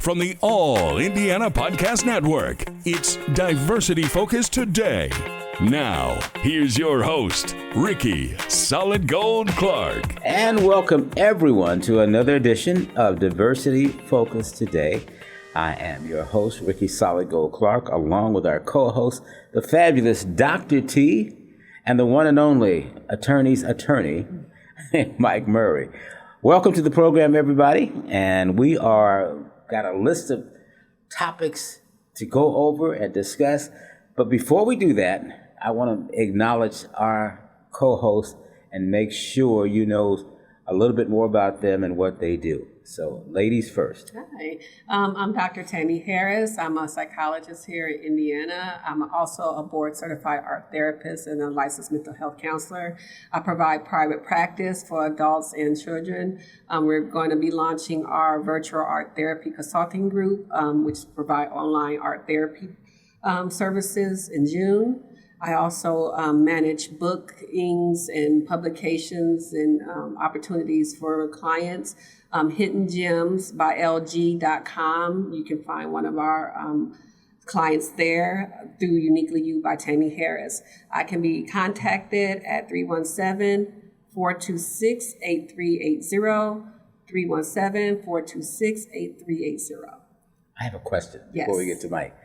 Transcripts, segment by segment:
from the All Indiana Podcast Network. It's Diversity Focus Today. Now, here's your host, Ricky Solid Gold Clark. And welcome everyone to another edition of Diversity Focus Today. I am your host, Ricky Solid Gold Clark, along with our co-host, the fabulous Dr. T, and the one and only attorney's attorney, Mike Murray. Welcome to the program, everybody. And we got a list of topics to go over and discuss. But before we do that, I want to acknowledge our co-host and make sure you know a little bit more about them and what they do. So, ladies first. Hi, I'm Dr. Tammy Harris. I'm a psychologist here in Indiana. I'm also a board-certified art therapist and a licensed mental health counselor. I provide private practice for adults and children. We're going to be launching our virtual art therapy consulting group, which provide online art therapy services in June. I also manage bookings and publications and opportunities for clients. Hidden Gems by LG.com. You can find one of our clients there through Uniquely You by Tammy Harris. I can be contacted at 317-426-8380, 317-426-8380. I have a question Yes. before we get to Mike.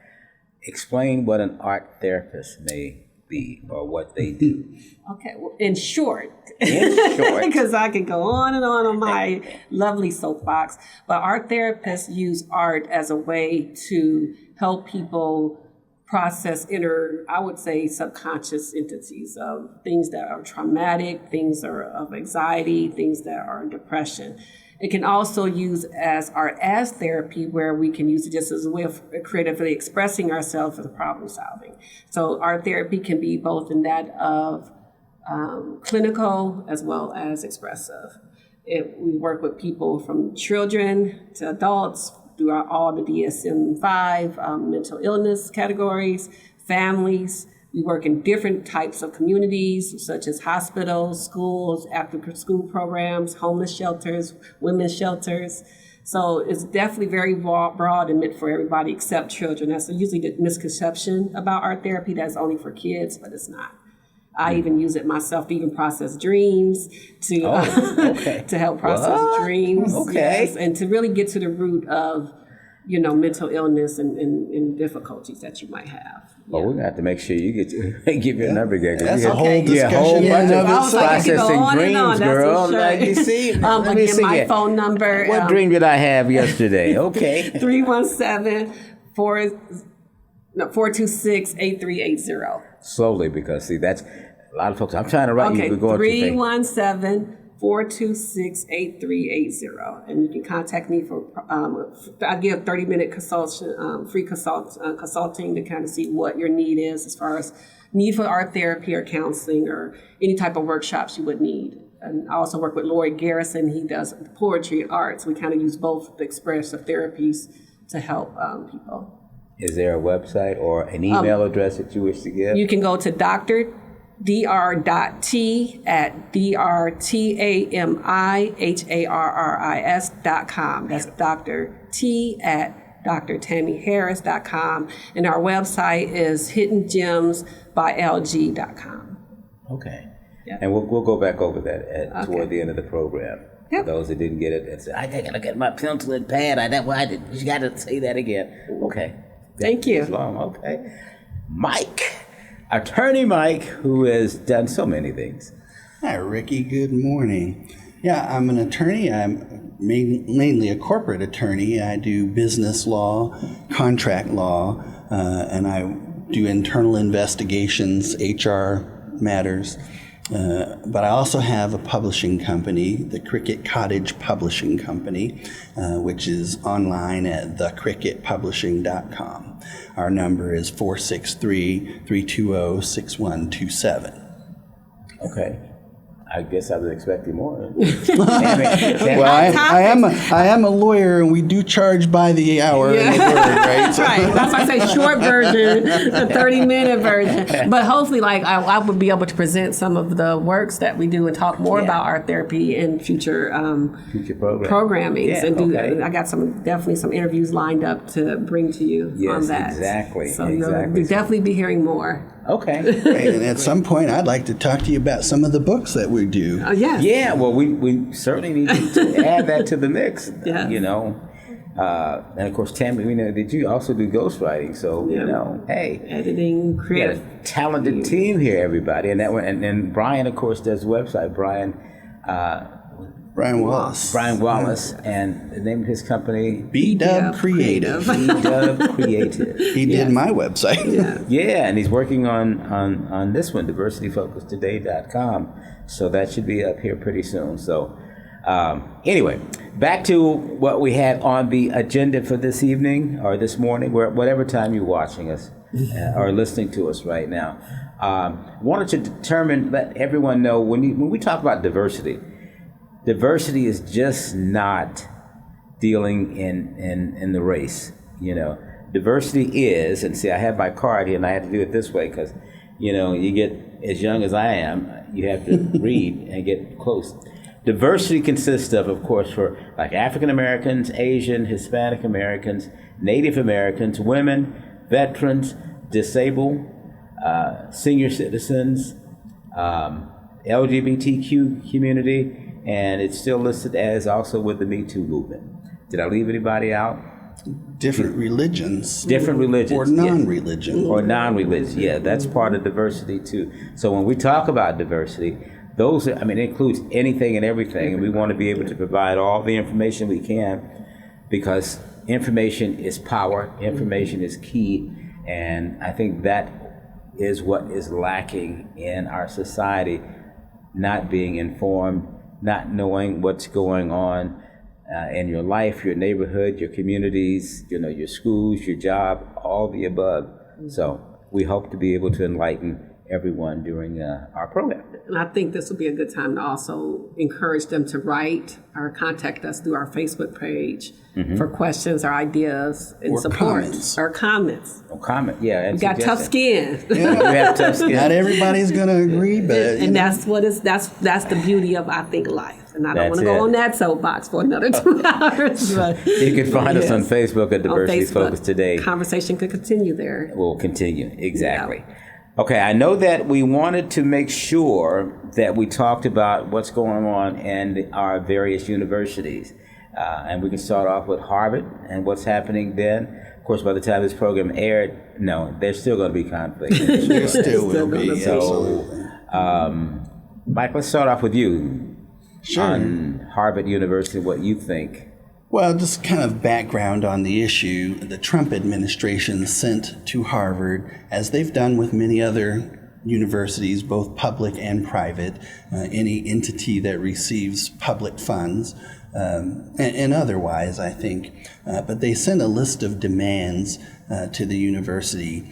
Explain what an art therapist may be or what they do. Okay, well, in short, Because I could go on my lovely soapbox, but art therapists use art as a way to help people process inner, I would say, subconscious entities of things that are traumatic, things that are of anxiety, things that are depression. It can also use as art as therapy, where we can use it just as a way of creatively expressing ourselves for the problem solving. So art therapy can be both in that of clinical as well as expressive. We work with people from children to adults throughout all the DSM-5 mental illness categories, families. We work in different types of communities, such as hospitals, schools, after-school programs, homeless shelters, women's shelters. So it's definitely very broad and meant for everybody except children. That's usually the misconception about art therapy, that's only for kids, but it's not. I even use it myself to even process dreams, to to help process dreams. Okay. Yes, and to really get to the root of, mental illness and difficulties that you might have. Well, we're going to have to make sure you give your number again. That's a whole discussion. A whole bunch of processing dreams, girl. Like, you see, let me see my it. phone number. What dream did I have yesterday? Okay. 317-426-8380. Slowly, because, see, that's a lot of folks. I'm trying to write you. We're going 317-426-8380. And you can contact me for, I give 30-minute free consulting to kind of see what your need is as far as need for art therapy or counseling or any type of workshops you would need. And I also work with Lloyd Garrison. He does poetry and art. So we kind of use both the expressive therapies to help people. Is there a website or an email address that you wish to give? You can go to drT@drtamihharris.com. That's drT@drtammyharris.com. And our website is hiddengemsbylg.com. Okay. Yep. And we'll go back over that toward the end of the program. Yep. For those that didn't get it and say, I gotta get my pencil and pad. You gotta say that again. Okay. Thank you. Long. Okay. Mike, attorney Mike, who has done so many things. Hi, Ricky. Good morning. Yeah, I'm an attorney. I'm mainly a corporate attorney. I do business law, contract law, and I do internal investigations, HR matters. But I also have a publishing company, the Cricket Cottage Publishing Company, which is online at thecricketpublishing.com. Our number is 463-320-6127. Okay. I guess I was expecting more. Well, I am a lawyer, and we do charge by the hour and the word, right? So. Right. That's why I say short version, the 30-minute version. But hopefully, like I would be able to present some of the works that we do and talk more about art therapy in future programming. Yeah, and do okay. I got definitely some interviews lined up to bring to you on that. Exactly. So you'll definitely be hearing more. Okay. And at some point, I'd like to talk to you about some of the books that we do. Yes. Yeah, well, we certainly need to add that to the mix, Yes. you know. And of course, Tammy, we know that you also do ghostwriting, so, you know, hey. Editing, We got creative. a talented team here, everybody. And and Brian, of course, does the website. Brian Wallace, and the name of his company, B-Dub Creative. B-Dub Creative. He did my website. Yeah, and he's working on this one, diversityfocustoday.com. So that should be up here pretty soon. So anyway, back to what we had on the agenda for this evening or this morning, whatever time you're watching us or listening to us right now. Wanted to let everyone know when we talk about diversity is just not dealing in the race, you know. Diversity is, and see, I have my card here, and I had to do it this way because, you know, you get as young as I am, you have to read and get close. Diversity consists of course, for like African Americans, Asian, Hispanic Americans, Native Americans, women, veterans, disabled, senior citizens, LGBTQ community, and it's still listed as also with the Me Too movement. Did I leave anybody out? Different religions. Or non-religion. Or non-religious, yeah, that's part of diversity too. So when we talk about diversity, it includes anything and everything, and we want to be able to provide all the information we can because information is power, information is key, and I think that is what is lacking in our society, not being informed, not knowing what's going on in your life, your neighborhood, your communities, you know, your schools, your job, all the above. So we hope to be able to enlighten everyone during our program. And I think this will be a good time to also encourage them to write or contact us through our Facebook page for questions or ideas and support. Or comments. Yeah. We got tough skin. We have tough skin. Not everybody's going to agree, but and that's the beauty of, I think, life. And I don't want to go on that soapbox for another 2 hours. But, you can find us on Facebook at Diversity Focus Today. Conversation could continue there. We'll continue, exactly. Yeah. Okay, I know that we wanted to make sure that we talked about what's going on in our various universities. And we can start off with Harvard and what's happening then. Of course, by the time this program aired, no, there's still going to be conflict. there still will be. So, Mike, let's start off with you. Sure. On Harvard University, what you think. Well, just kind of background on the issue. The Trump administration sent to Harvard, as they've done with many other universities, both public and private, any entity that receives public funds, and otherwise, I think. But they sent a list of demands to the university.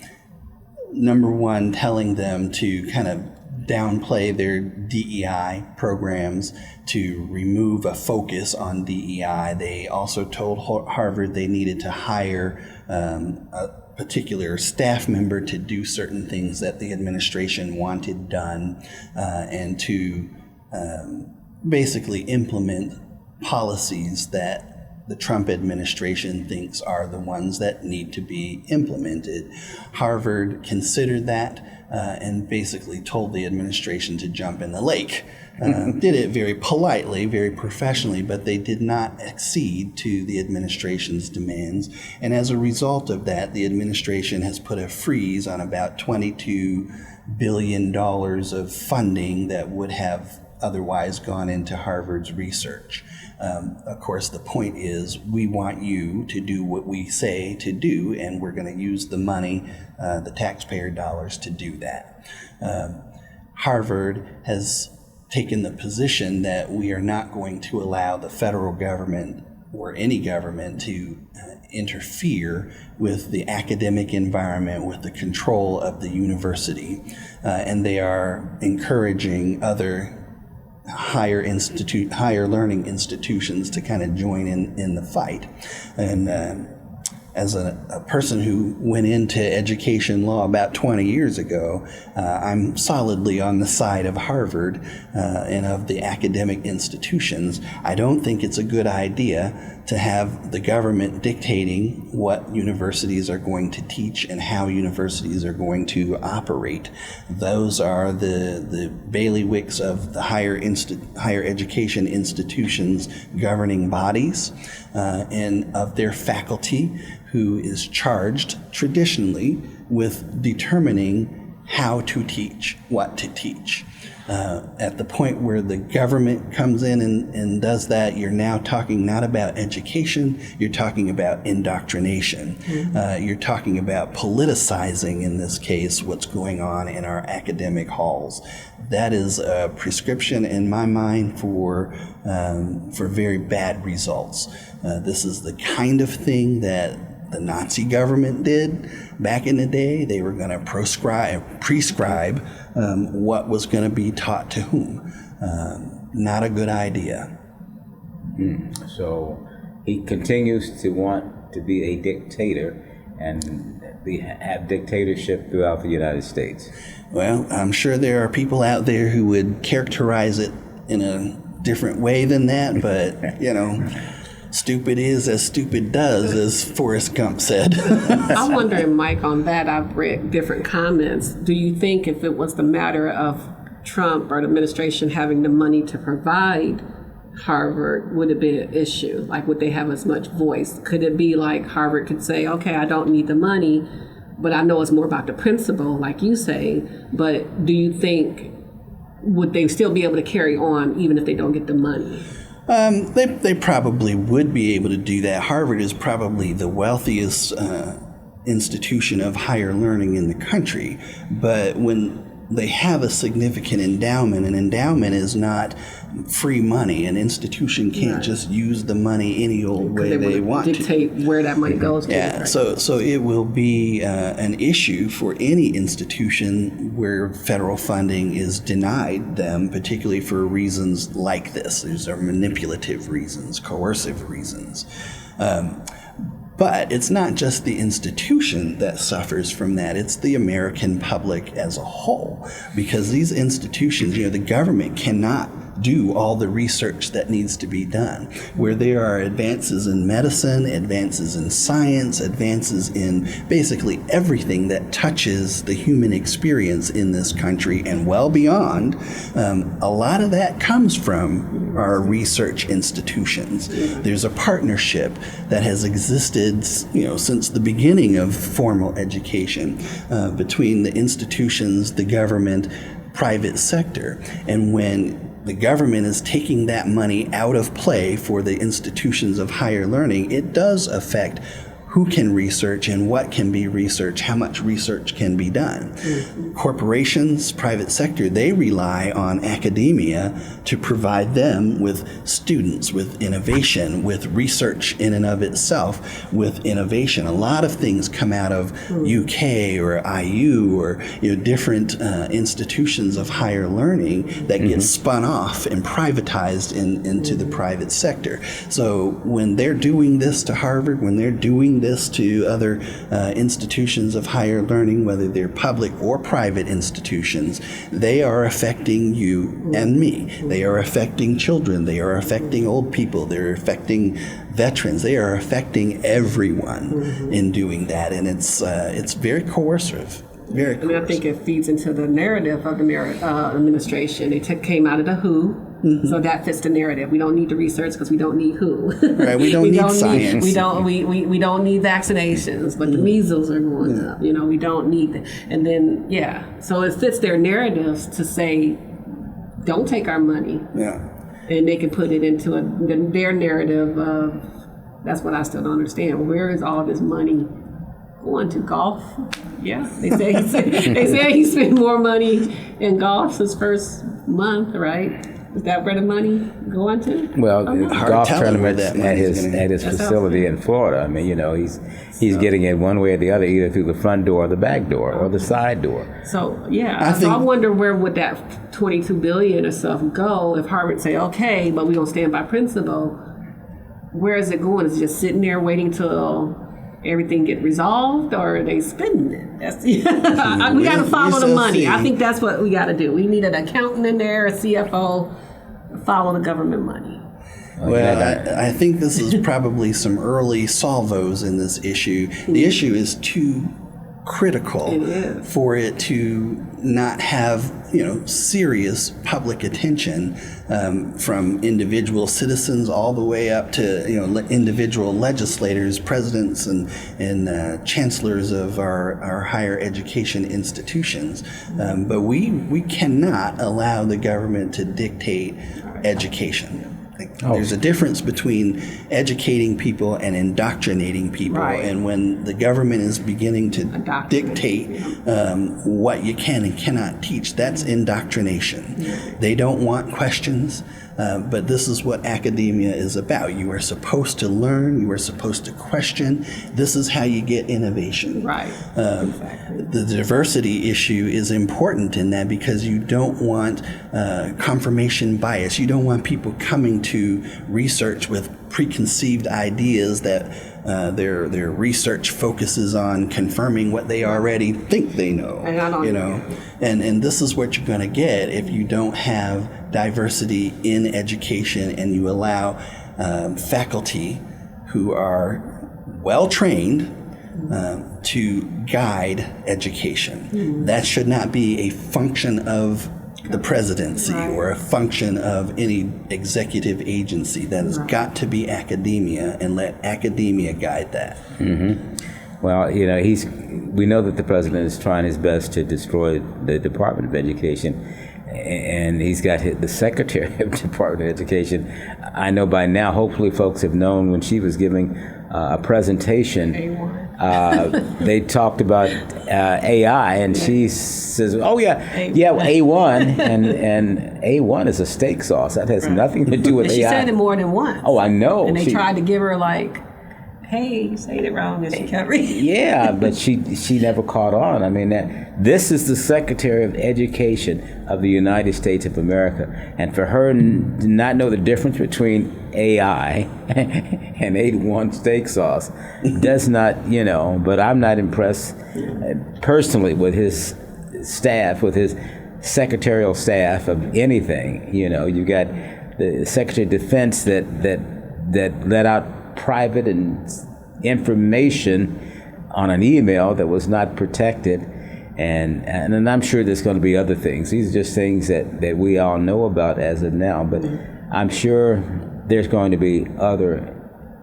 Number one, telling them to kind of downplay their DEI programs, to remove a focus on DEI. They also told Harvard they needed to hire a particular staff member to do certain things that the administration wanted done, and to basically implement policies that the Trump administration thinks are the ones that need to be implemented. Harvard considered that and basically told the administration to jump in the lake. Did it very politely, very professionally, but they did not accede to the administration's demands. And as a result of that, the administration has put a freeze on about $22 billion of funding that would have otherwise gone into Harvard's research. Of course, the point is we want you to do what we say to do, and we're going to use the money, the taxpayer dollars, to do that. Harvard has taken the position that we are not going to allow the federal government or any government to interfere with the academic environment, with the control of the university. And they are encouraging other higher learning institutions to kind of join in the fight. And as a person who went into education law about 20 years ago, I'm solidly on the side of Harvard and of the academic institutions. I don't think it's a good idea to have the government dictating what universities are going to teach and how universities are going to operate. Those are the bailiwicks of the higher education institutions' governing bodies and of their faculty, who is charged traditionally with determining how to teach, what to teach. At the point where the government comes in and does that, you're now talking not about education, you're talking about indoctrination. You're talking about politicizing, in this case, what's going on in our academic halls. That is a prescription, in my mind, for very bad results. This is the kind of thing that the Nazi government did back in the day. They were going to prescribe what was going to be taught to whom. Not a good idea. So he continues to want to be a dictator and have dictatorship throughout the United States. Well, I'm sure there are people out there who would characterize it in a different way than that, but, you know, stupid is as stupid does, as Forrest Gump said. I'm wondering, Mike, on that, I've read different comments. Do you think if it was the matter of Trump or the administration having the money to provide Harvard, would it be an issue? Like, would they have as much voice? Could it be like Harvard could say, okay, I don't need the money, but I know it's more about the principle, like you say, but do you think, would they still be able to carry on even if they don't get the money? They probably would be able to do that. Harvard is probably the wealthiest institution of higher learning in the country, but when they have a significant endowment, an endowment is not free money. An institution can't just use the money any old way they want to. Dictate where that money goes to. Yeah, so it will be an issue for any institution where federal funding is denied them, particularly for reasons like this. These are manipulative reasons, coercive reasons. But it's not just the institution that suffers from that, it's the American public as a whole. Because these institutions, the government cannot do all the research that needs to be done. Where there are advances in medicine, advances in science, advances in basically everything that touches the human experience in this country and well beyond, a lot of that comes from our research institutions. There's a partnership that has existed, since the beginning of formal education between the institutions, the government, private sector. And when the government is taking that money out of play for the institutions of higher learning, it does affect who can research and what can be researched, how much research can be done. Corporations, private sector, they rely on academia to provide them with students, with innovation, with research in and of itself, with innovation. A lot of things come out of UK or IU or different institutions of higher learning that get spun off and privatized into the private sector. So when they're doing this to Harvard, when they're doing this to other institutions of higher learning, whether they're public or private institutions, they are affecting you and me. They are affecting children. They are affecting old people. They're affecting veterans. They are affecting everyone in doing that, and it's very coercive. Very coercive. I mean, I think it feeds into the narrative of the administration. It came out of the WHO. So that fits the narrative. We don't need the research because we don't need WHO. Right. We don't need science. We don't need vaccinations, but the measles are going up. We don't need that. And then so it fits their narratives to say, don't take our money. Yeah. And they can put it into their narrative of, that's what I still don't understand. Where is all this money going to? Golf? Yeah. They say he spent more money in golf his first month, right? Is that where the money going to? Well, golf tournaments at his That's facility in Florida. I mean, he's getting it one way or the other, either through the front door, or the back door, or the side door. So I wonder where would that $22 billion or so go if Harvard say, okay, but we don't stand by principle. Where is it going? Is it just sitting there waiting till everything get resolved, or are they spending it? That's we got to follow the money. I think that's what we got to do. We need an accountant in there, a CFO, follow the government money. Well, I think this is probably some early salvos in this issue. The issue is too critical for it to not have serious public attention from individual citizens all the way up to individual legislators, presidents, and chancellors of our higher education institutions. But we cannot allow the government to dictate education. There's a difference between educating people and indoctrinating people. Right. And when the government is beginning to dictate what you can and cannot teach, that's indoctrination. Yeah. They don't want questions, but this is what academia is about. You are supposed to learn. You are supposed to question. This is how you get innovation. Right. Exactly. The diversity issue is important in that because you don't want confirmation bias. You don't want people coming to research with preconceived ideas that their research focuses on confirming what they already think they know. And this is what you're going to get if you don't have diversity in education and you allow faculty who are well trained to guide education. That should not be a function of the presidency or a function of any executive agency. That has got to be academia, and let academia guide that. Mm-hmm. Well, we know that the president is trying his best to destroy the Department of Education, and he's got the Secretary of the Department of Education. I know by now, hopefully folks have known when she was giving a presentation, they talked about AI, and she says, A1, and A1 is a steak sauce. That has nothing to do with and AI. She said it more than once. Oh, I know. And they tried to give her hey, you saying it wrong, and she kept reading. Yeah, but she never caught on. I mean, this is the Secretary of Education of the United States of America, and for her to not know the difference between AI and A1 steak sauce does not, but I'm not impressed personally with his staff, with his secretarial staff of anything. You got the Secretary of Defense that let out private and information on an email that was not protected, and I'm sure there's going to be other things. These are just things that we all know about as of now, but I'm sure there's going to be other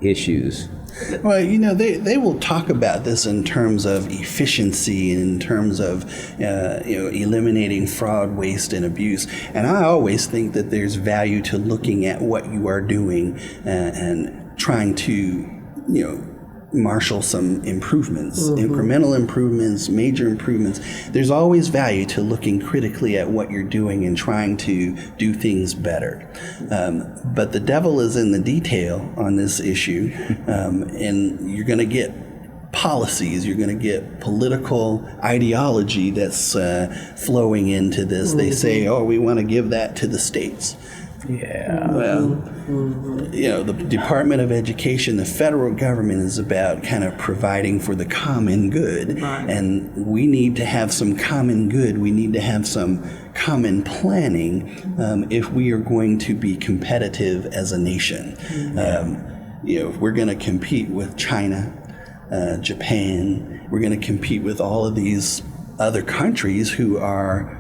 issues. Well, they will talk about this in terms of efficiency and in terms of eliminating fraud, waste, and abuse. And I always think that there's value to looking at what you are doing and trying to, marshal some improvements, incremental improvements, major improvements. There's always value to looking critically at what you're doing and trying to do things better. But the devil is in the detail on this issue, and you're going to get policies, you're going to get political ideology that's flowing into this. They say, we want to give that to the states. Yeah. Well, the Department of Education, the federal government is about kind of providing for the common good. Right. And we need to have some common good. We need to have some common planning if we are going to be competitive as a nation. If we're going to compete with China, Japan, we're going to compete with all of these other countries who are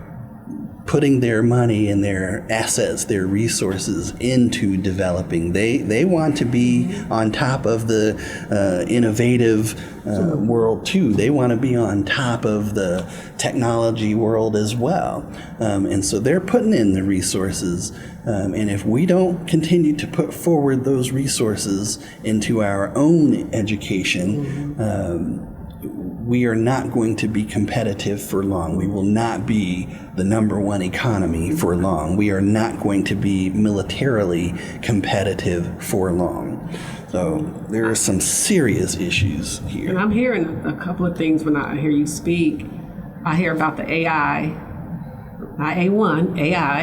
putting their money and their assets, their resources into developing. They want to be on top of the innovative world too. They want to be on top of the technology world as well. And so they're putting in the resources. And if we don't continue to put forward those resources into our own education, we are not going to be competitive for long. We will not be the number one economy for long. We are not going to be militarily competitive for long. So there are some serious issues here. And I'm hearing a couple of things when I hear you speak. I hear about the AI, not A1, AI,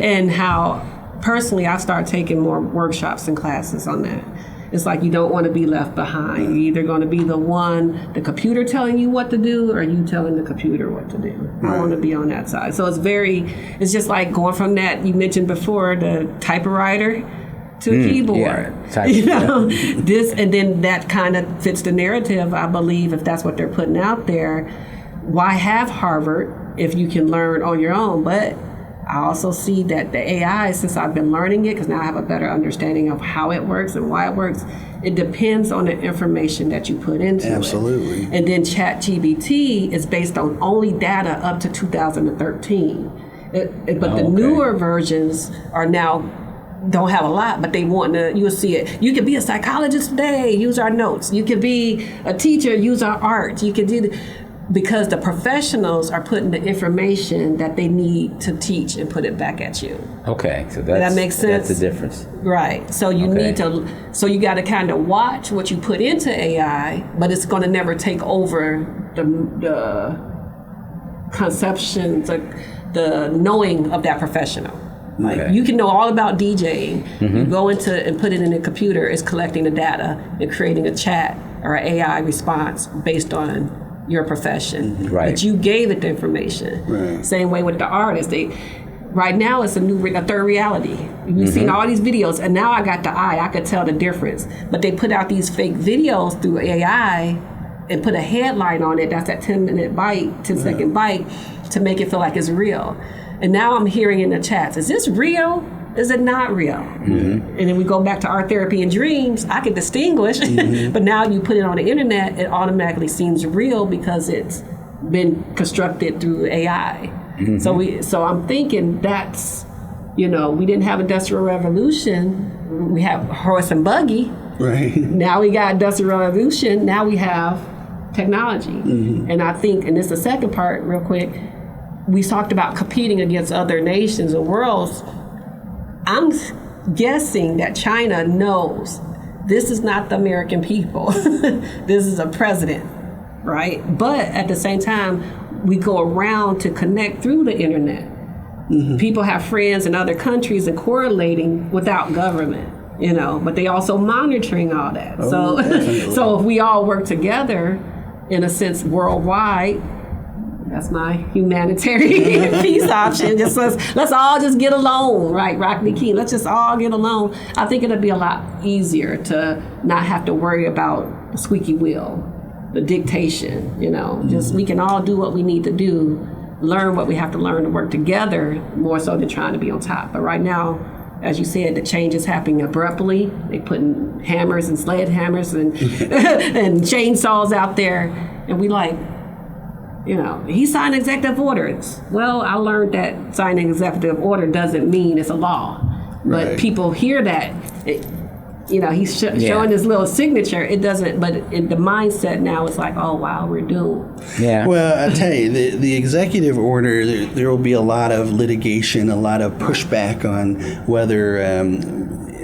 and how personally I start taking more workshops and classes on that. It's like you don't want to be left behind. You're either going to be the computer telling you what to do, or you telling the computer what to do. I want to be on that side. So it's just like going from that, you mentioned before, the typewriter to a keyboard. This, and then that kind of fits the narrative, I believe, if that's what they're putting out there. Why have Harvard if you can learn on your own? But I also see that the AI, since I've been learning it, because now I have a better understanding of how it works and why it works, it depends on the information that you put into it. Absolutely. And then ChatGPT is based on only data up to 2013. But the newer versions are now, don't have a lot, but they want to, you'll see it. You could be a psychologist today, use our notes. You could be a teacher, use our art. You could do because the professionals are putting the information that they need to teach and put it back at you. Okay, so that makes sense. That's the difference. Right. So you need to. So you got to kind of watch what you put into AI, but it's going to never take over the conceptions, the knowing of that professional. Like you can know all about DJing. You go into and put it in a computer. It's collecting the data and creating a chat or an AI response based on your profession, but you gave it the information. Same way with the artists. Right now it's a third reality. We've seen all these videos, and now I got the eye. I could tell the difference. But they put out these fake videos through AI and put a headline on it. That's that 10-minute bite, 10-second bite, to make it feel like it's real. And now I'm hearing in the chats, is this real? Is it not real? And then we go back to art therapy and dreams. I can distinguish, but now you put it on the internet, it automatically seems real because it's been constructed through AI. So I'm thinking that's, we didn't have Industrial Revolution. We have horse and buggy. Right. Now we got Industrial Revolution. Now we have technology. And I think, and this is the second part real quick, we talked about competing against other nations and worlds. I'm guessing that China knows this is not the American people. This is a president, right? But at the same time, we go around to connect through the internet. People have friends in other countries and correlating without government, but they also monitoring all that. So if we all work together, in a sense, worldwide, that's my humanitarian peace option. Just let's all just get along, right? Rock the key. Let's just all get along. I think it'll be a lot easier to not have to worry about the squeaky wheel, the dictation. Just we can all do what we need to do, learn what we have to learn to work together more so than trying to be on top. But right now, as you said, the change is happening abruptly. They're putting hammers and sledgehammers and and chainsaws out there, and we like. He signed executive orders. Well, I learned that signing executive order doesn't mean it's a law. But people hear that, he's showing his little signature. It doesn't, but in the mindset now, it's like, oh, wow, we're doomed. Yeah. Well, I tell you, the executive order, there will be a lot of litigation, a lot of pushback on whether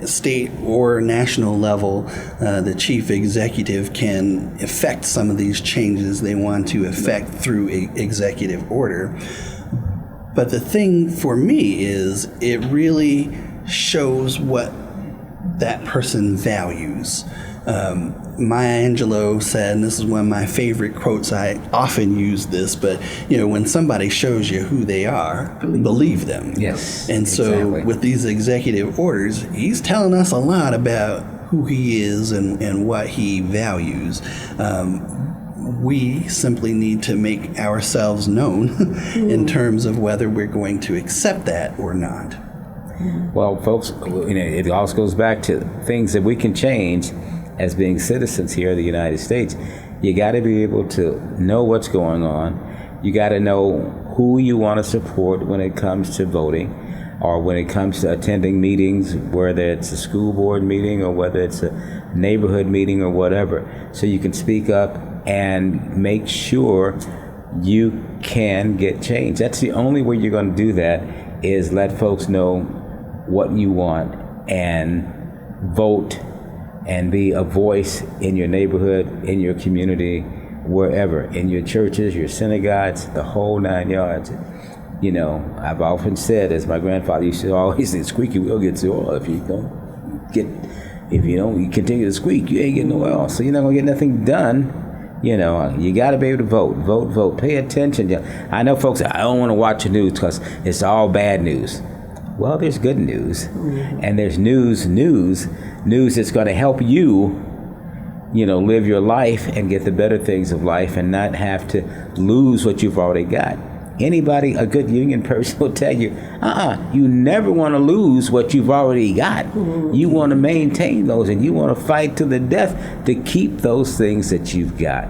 state or national level, the chief executive can effect some of these changes they want to effect through executive order. But the thing for me is it really shows what that person values. Maya Angelou said, and this is one of my favorite quotes, I often use this, but when somebody shows you who they are, believe them. Yes. And so with these executive orders, he's telling us a lot about who he is and what he values. We simply need to make ourselves known in terms of whether we're going to accept that or not. Well, folks, it also goes back to things that we can change as being citizens here in the United States. You got to be able to know what's going on. You got to know who you want to support when it comes to voting or when it comes to attending meetings, whether it's a school board meeting or whether it's a neighborhood meeting or whatever. So you can speak up and make sure you can get change. That's the only way you're going to do that, is let folks know what you want and vote and be a voice in your neighborhood, in your community, wherever, in your churches, your synagogues, the whole 9 yards. You know, I've often said, as my grandfather used to always say, squeaky wheel gets the oil. If you don't continue to squeak, you ain't getting no oil. So you're not gonna get nothing done. You know, you got to be able to vote. Pay attention. I know folks say, I don't want to watch the news because it's all bad news. Well, there's good news, and there's news that's going to help you, you know, live your life and get the better things of life and not have to lose what you've already got. Anybody, a good union person will tell you, you never want to lose what you've already got. You want to maintain those, and you want to fight to the death to keep those things that you've got,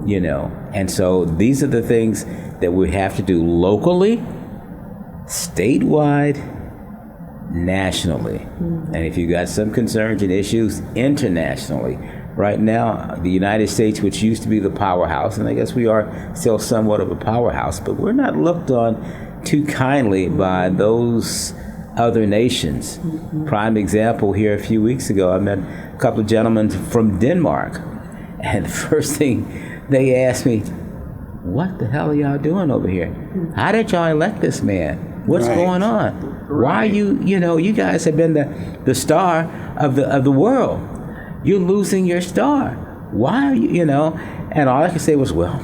you know. And so these are the things that we have to do locally, statewide, nationally. And if you've got some concerns and issues internationally, right now, the United States, which used to be the powerhouse, and I guess we are still somewhat of a powerhouse, but we're not looked on too kindly by those other nations. Prime example, here a few weeks ago, I met a couple of gentlemen from Denmark, and the first thing they asked me, what the hell are y'all doing over here? How did y'all elect this man? What's going on? Why are you guys have been the star of the world. You're losing your star. Why are you, And all I could say was, well,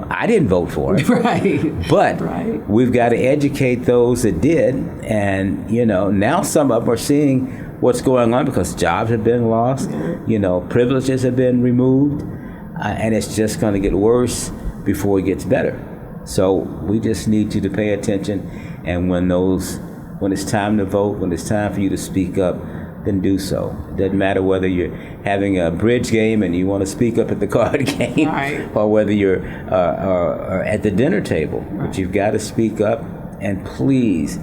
I didn't vote for it. Right. But we've got to educate those that did. And, now some of them are seeing what's going on because jobs have been lost, privileges have been removed, and it's just going to get worse before it gets better. So we just need you to pay attention. And when it's time to vote, when it's time for you to speak up, then do so. It doesn't matter whether you're having a bridge game and you want to speak up at the card game, or whether you're at the dinner table. But you've got to speak up, and please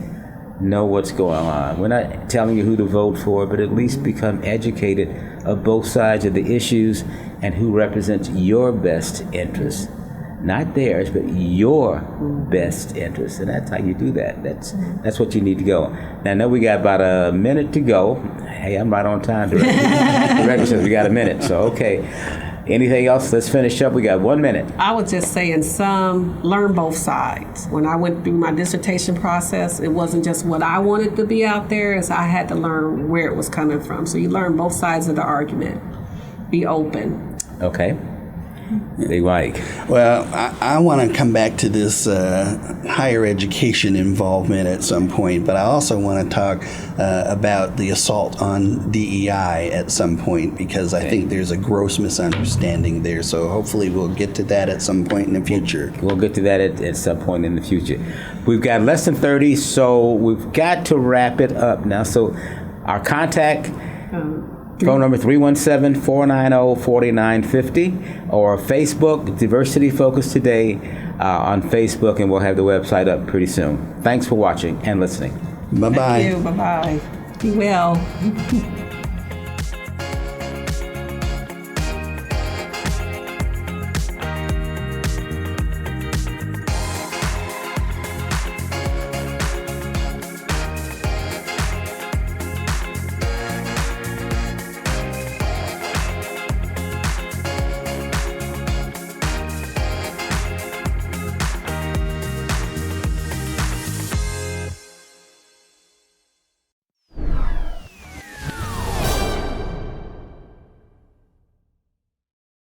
know what's going on. We're not telling you who to vote for, but at least become educated of both sides of the issues and who represents your best interests. Not theirs, but your best interest. And that's how you do that. That's what you need to go. Now, I know we got about a minute to go. Hey, I'm right on time. The record says we got a minute. So, okay. Anything else? Let's finish up. We got 1 minute. I would just say learn both sides. When I went through my dissertation process, it wasn't just what I wanted to be out there, as I had to learn where it was coming from. So you learn both sides of the argument. Be open. Okay. Big Mike. Well, I want to come back to this higher education involvement at some point, but I also want to talk about the assault on DEI at some point, because I think there's a gross misunderstanding there. So hopefully we'll get to that at some point in the future. We'll get to that at some point in the future. We've got less than 30, so we've got to wrap it up now. So our contact... Phone number 317-490-4950, or Facebook, Diversity Focus Today on Facebook, and we'll have the website up pretty soon. Thanks for watching and listening. Bye-bye. Thank you. Bye-bye. Be well.